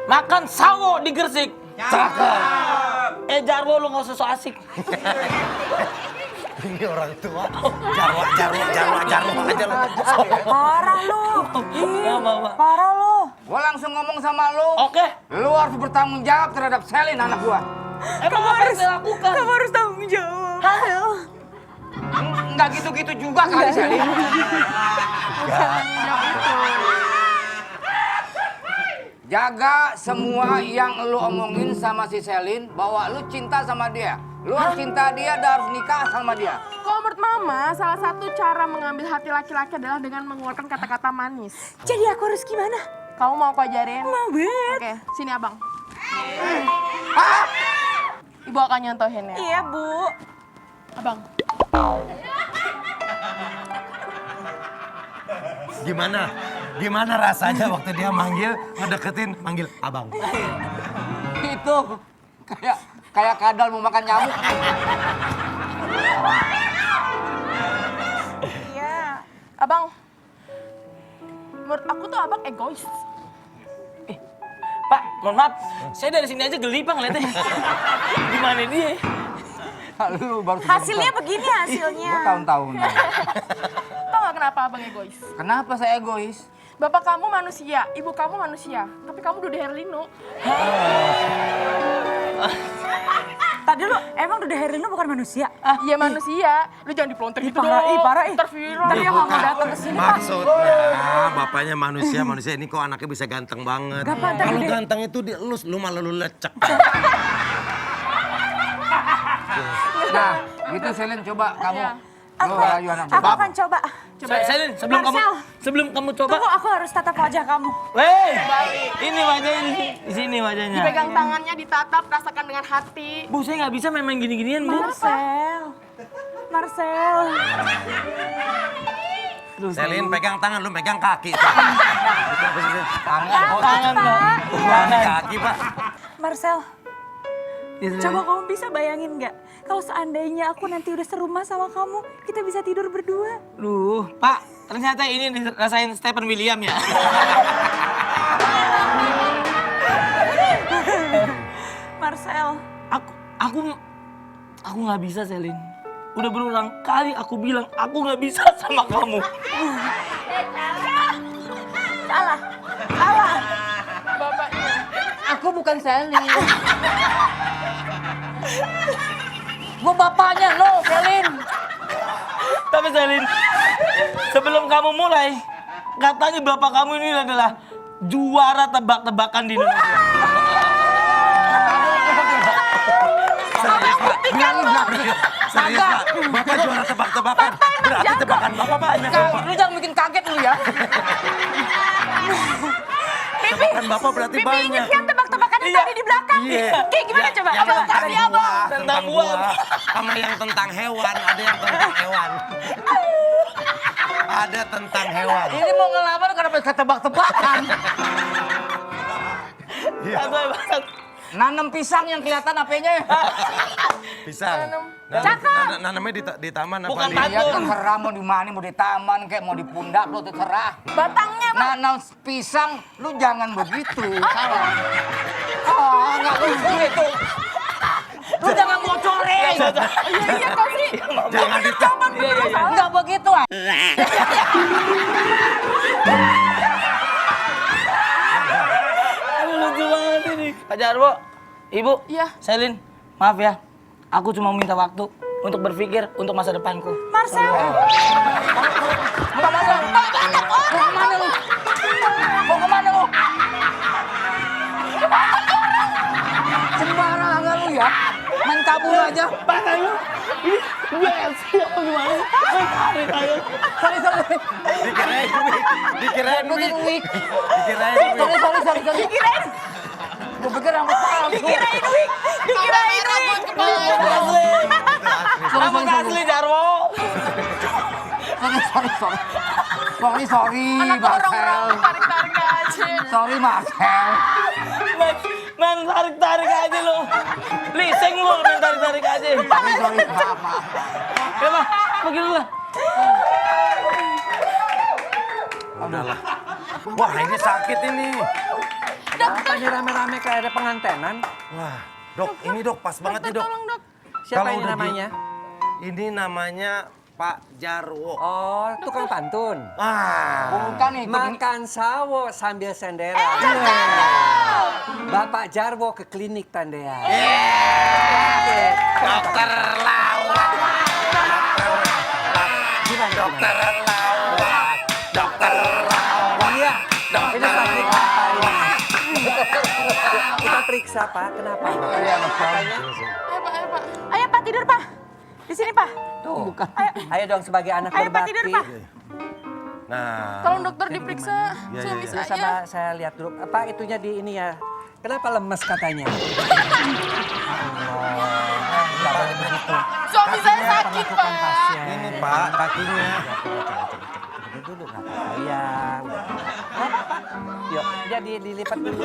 makan sawo di Gresik. Cakep. Jarwo lu nggak usah so asik. Ini orang tua. Jarwo aja lu. Parah lu. Parah lu. Gua langsung ngomong sama lu. Oke. Lu harus bertanggung jawab terhadap Selin anak gua. Emang apa yang saya lakukan? Kamu harus tanggung jawab. Enggak gitu-gitu juga kali Selin. Jaga semua yang lu omongin sama si Selin bahwa lu cinta sama dia. Lu harus cinta dia dan harus nikah sama dia. Kalau menurut Mama, salah satu cara mengambil hati laki-laki adalah dengan mengeluarkan kata-kata manis. Jadi aku harus gimana? Kamu mau aku ajarin? Mau banget. Oke, sini abang. Ibu akan nyontohin ya. Iya, Bu. Abang. Gimana rasanya waktu dia ngedeketin, manggil abang? Itu kayak kadal mau makan nyamuk. Iya. Abang, menurut aku tuh abang egois. Pak, mohon maaf. Saya dari sini aja geli, Pak, ngeliatnya. Gimana dia? Lu baru Hasilnya begini hasilnya. Gua tahun-tahun. Tau gak kenapa abang egois? Kenapa saya egois? Bapak kamu manusia, ibu kamu manusia. Tapi kamu Dude Herlino. Tadi lu emang Dude Herlino bukan manusia? Iya manusia. Lu jangan dipelonter gitu Parah, dong. parah. Ntar viral. Ntar dia nggak mau datang ke sini, Pak. Maksudnya bapaknya manusia ini kok anaknya bisa ganteng banget. Gak pantas, Kalau Dude. ganteng itu dielus, lu malah lu lecek. Nah, gitu Selin coba kamu. Iya. Lu rayu anak Aku gua. akan coba. Selin, Marcel. sebelum kamu coba. Tunggu, aku harus tatap wajah kamu. Weh, ini wajahnya di sini wajahnya. Dipegang tangannya, ditatap, rasakan dengan hati. Bu, saya nggak bisa main gini-ginian, Bu. Marcel. Selin pegang tangan, lu pegang kaki. Tangan, Pak. Kaki, Pak. Marcel, Iya, coba kamu bisa bayangin nggak? Kalau seandainya aku nanti udah serumah sama kamu, kita bisa tidur berdua. Duh, Pak, ternyata ini dirasain Stephen William ya. Marcel. Aku nggak bisa, Selin. Udah berulang kali aku bilang aku nggak bisa sama kamu. Salah. Bapaknya. Aku bukan Selin. Gua bapaknya lo, Selin. Tapi Selin, sebelum kamu mulai, katanya bapak kamu ini adalah juara tebak-tebakan di Indonesia. Serius, Pak. Bapak juara tebak-tebakan. Berarti tebakan Bapak banyak. Lu jangan bikin kaget lu ya. Tebakan Bapak berarti Bibi inget banyak. kan tebak-tebakan yang tadi di belakang? Iya. Kayak gimana coba? Yang Abang tentang kasih abang. buah, Tentang tentang buah. buah. Sama yang tentang hewan, ada yang tentang hewan. Ada tentang hewan. Ini mau ngelamar kenapa ketebak-tebakan? Nanam pisang yang kelihatan apanya. Pisang. Cakep. Nanamnya di taman apa Bukan di... taman. Ya terserah mau di mana, mau di taman kayak mau di pundak lu terserah. Batangnya, Bang. Nanam pisang lu jangan begitu. Salah. Oh, enggak lucu itu. Lu jangan bocorin. Iya kok sih. Jangan ditambah. Enggak begitu. Aduh, lucu banget ini. Pak Jarwo, Ibu, Iya. Selin, maaf ya. Aku cuma minta waktu untuk berpikir untuk masa depanku. Marcel. Mau kemana lu? Mau kemana lu? Sembarangan lu ya. Main kabur aja. Pak, ayo. Ini BSC apa gimana? Tarik, ayo. Sorry. Dikirain Bikin wig. wig. Dikirain wig. Sorry. Dikirain. Gue pikir rambut palsu. Dikirain wig. Rambut asli, Jarwo. Sorry, Anak orang Marcel. tarik-tarik aja. Sorry, Marcel. Main tarik-tarik aja lo. Liseng lo main tarik-tarik aja. Sorry, maaf. Ya, Pak, pergi dulu lah. Udahlah. Wah, ini sakit ini. Apa ini rame-rame kayak ada pengantenan? Wah, dok, ini dok pas banget nih dok. Tolong dok. Siapa Kalau ini udah namanya? Ini namanya Pak Jarwo. Oh, tukang pantun. Bukan nih. Makan sawo sambil senderan. Bapak Jarwo ke klinik Tandean. Dokter lawak. Gimana? Dokter lawak. Dokter lawak. Iya. Ini sakit apa ini? Kita periksa Pak, kenapa? Katanya, Ayo Pak tidur Pak. Di sini Pak. tuh. Ayo dong sebagai anak Ayo, Pak, berbakti. tidur, Pak. Nah. Tolong dokter diperiksa Iya, suami iya, iya. Terus saya. sama saya lihat dulu. Apa itunya di ini ya? Kenapa lemes katanya? Nggak boleh begitu. Suami saya sakit, Perlakukan Pak. pasien. Ini Pak kakinya. Dulu nggak apa-apa ya. Udah. Yuk, jadi dilipat dulu.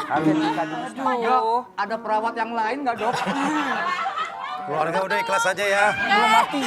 Kalian buka dulu. Dok, ada perawat yang lain nggak dok? Keluarga udah ikhlas aja ya. Belum mati.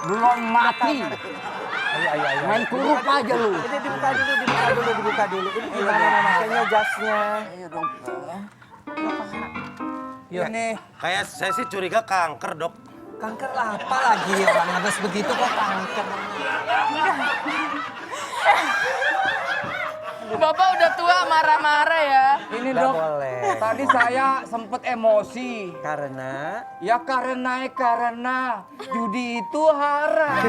Belum mati. Ayo. Main kurup aja lu. Ini dibuka dulu. Ini gimana makanya jasnya? Ayo dong. Yuk. Ini Kayak saya sih curiga kanker dok. Kanker apa lagi orang habis begitu kok kanker? Bapak udah tua marah-marah ya. ini Nggak dok. boleh. Tadi saya sempet emosi. Karena Ya karena judi itu haram.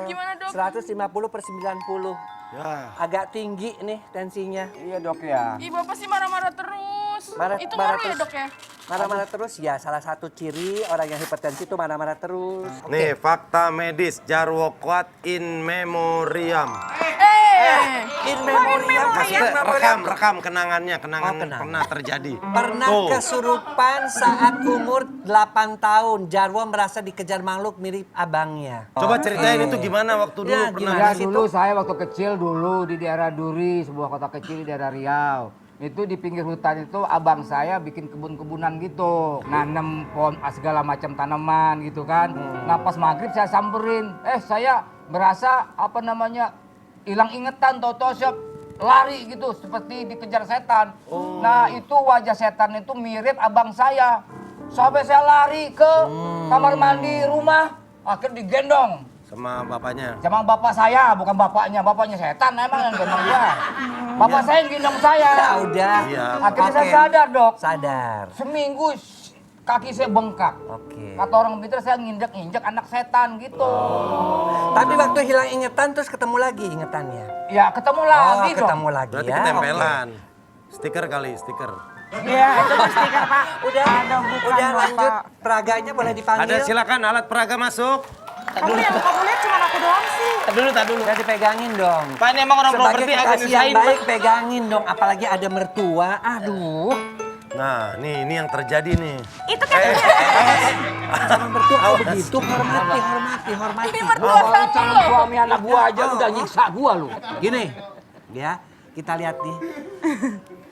Gimana, Dok? 150/90. Ya. Agak tinggi nih tensinya. Iya dok ya. Ih, Bapak sih marah-marah terus. Itu Marah ngaruh ya, terus. Dok ya? Marah-marah terus ya salah satu ciri orang yang hipertensi itu marah-marah terus. Nih fakta medis Jarwo kuat in memoriam. In memoriam. Maksudnya rekam kenangannya, kenangan kenangan. pernah terjadi. Pernah Tuh. kesurupan saat umur 8 tahun. Jarwo merasa dikejar makhluk mirip abangnya. Coba ceritain itu gimana waktu dulu Ya, pernah. gimana? Ya dulu saya waktu kecil dulu di daerah Duri, sebuah kota kecil di daerah Riau. Itu di pinggir hutan itu abang saya bikin kebun-kebunan gitu. Nanam pohon segala macam tanaman gitu kan. Nah pas maghrib saya samperin. Saya berasa apa namanya hilang ingetan tau-tau siap lari gitu seperti dikejar setan. Nah itu wajah setan itu mirip abang saya. Sampai saya lari ke kamar mandi rumah. Akhirnya digendong. Sama bapaknya. Sama bapak saya, bukan bapaknya setan emang yang gendong dia. Bapak saya yang gendong saya. Ya udah. Iya. Akhirnya saya Oke. sadar dok, Sadar. seminggu kaki saya bengkak. Oke. Kata orang pintar saya nginjek anak setan gitu. Tapi waktu hilang ingetan terus ketemu lagi ingetannya. Ya ketemu lagi dong. ketemu lagi Berarti ya. ketempelan. Stiker kali, stiker. Iya, itu stiker Pak. Udah, bukan, udah Bapak. lanjut. Peraganya boleh dipanggil. Ada silakan alat peraga masuk. Kamu yang kamu lihat cuma aku doang sih. Tak dulu. Udah dipegangin dong. Pak ini emang orang Sebagai properti agak kekasih yang nyusahin, baik Pak. pegangin dong. Apalagi ada mertua. Aduh. Nah, ini yang terjadi nih. Itu kan Sama mertua kok begitu. Hormati. Ini mertua kamu loh. Suami anak gua aja udah nyiksa gua lu. Gini, ya kita lihat nih.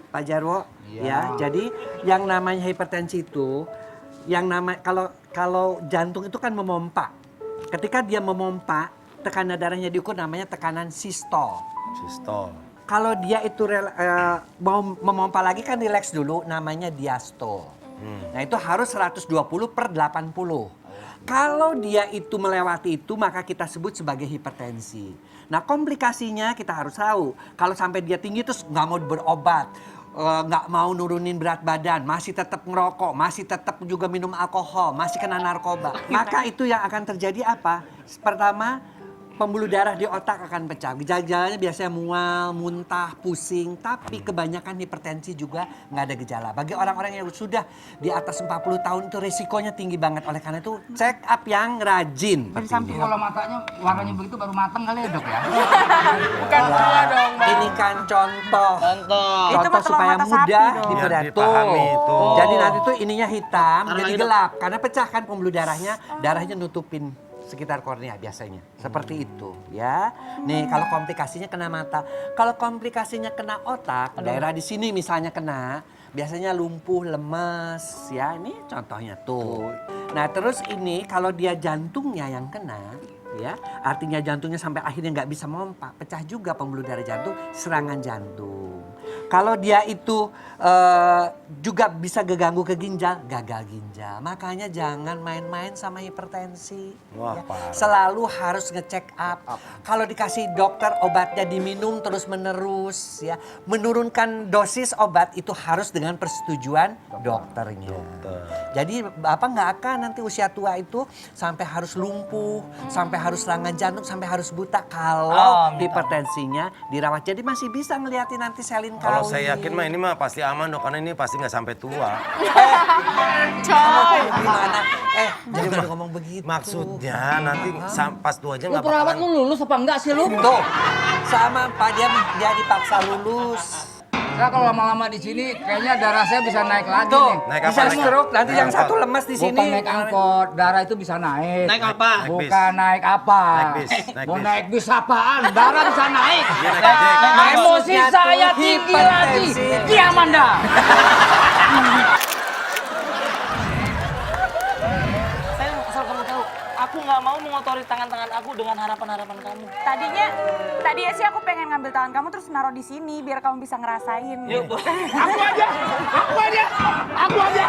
Pak Jarwo, ya. Jadi yang namanya hipertensi itu, yang nama kalau jantung itu kan memompa. Ketika dia memompa, tekanan darahnya diukur namanya tekanan sistol. Sistol. Kalau dia itu mau memompa lagi kan rileks dulu, namanya diastol. Nah itu harus 120/80. Kalau dia itu melewati itu maka kita sebut sebagai hipertensi. Nah komplikasinya kita harus tahu. Kalau sampai dia tinggi terus nggak mau berobat, nggak mau nurunin berat badan, masih tetap ngerokok, masih tetap juga minum alkohol, masih kena narkoba. Maka itu yang akan terjadi apa? Pertama, pembuluh darah di otak akan pecah. Gejala-gejalanya biasanya mual, muntah, pusing. Tapi kebanyakan hipertensi juga nggak ada gejala. Bagi orang-orang yang sudah di atas 40 tahun itu risikonya tinggi banget. Oleh karena itu check up yang rajin. Tapi kalau matanya warnanya begitu baru matang kali ya dok ya. Bukan tua dong, Bang. Ini kan contoh. Contoh. Itu Contoh mah telur supaya mata sapi mudah dong. dibedah. Biar dipahami itu. Jadi nanti tuh ininya hitam, Karena jadi hitam. gelap. Karena pecah kan pembuluh darahnya nutupin sekitar kornea biasanya. Seperti itu ya. Nih kalau komplikasinya kena mata. Kalau komplikasinya kena otak, daerah di sini misalnya kena, biasanya lumpuh, lemes ya. Ini contohnya tuh. Nah terus ini kalau dia jantungnya yang kena ya. Artinya jantungnya sampai akhirnya nggak bisa mompa, pecah juga pembuluh darah jantung, serangan jantung. Kalau dia itu juga bisa keganggu ke ginjal, gagal ginjal. Makanya jangan main-main sama hipertensi. Wah, ya. parah. Selalu harus ngecek up. Kalau dikasih dokter obatnya diminum terus-menerus, ya. Menurunkan dosis obat itu harus dengan persetujuan dokternya. Jadi Bapak nggak akan nanti usia tua itu sampai harus lumpuh, sampai harus serangan jantung, sampai harus buta kalau hipertensinya dirawat. Jadi masih bisa ngeliatin nanti selin Kalau kawin. saya yakin mah ini mah pasti aman dok, karena ini pasti nggak sampai tua. Coy. Gimana? Jangan ngomong begitu. Maksudnya nanti pas tua aja Lu nggak perawat bakalan. lu lulus apa enggak sih lu? Tuh, sama Pak dia dipaksa lulus. Saya kalau lama-lama di sini kayaknya darah saya bisa naik lagi Tuh, nih. Naik bisa apa, naik stroke. Nanti naik yang apa? satu lemas di sini. Bukan naik angkot, darah itu bisa naik. Naik apa? Naik bis. Bukan naik apa? Naik bis, naik Mau bis. naik bis apaan? Darah bisa naik. Dia naik ojek. Emosi Maksudnya saya tuh tinggi lagi. hipertensi. Iya, Amanda. Selin, asal kamu tahu, aku nggak mau mengotori tangan-tangan aku dengan harapan-harapan kamu. Tadinya sih aku pengen ngambil tangan kamu terus naruh di sini biar kamu bisa ngerasain. Yuk, Aku aja.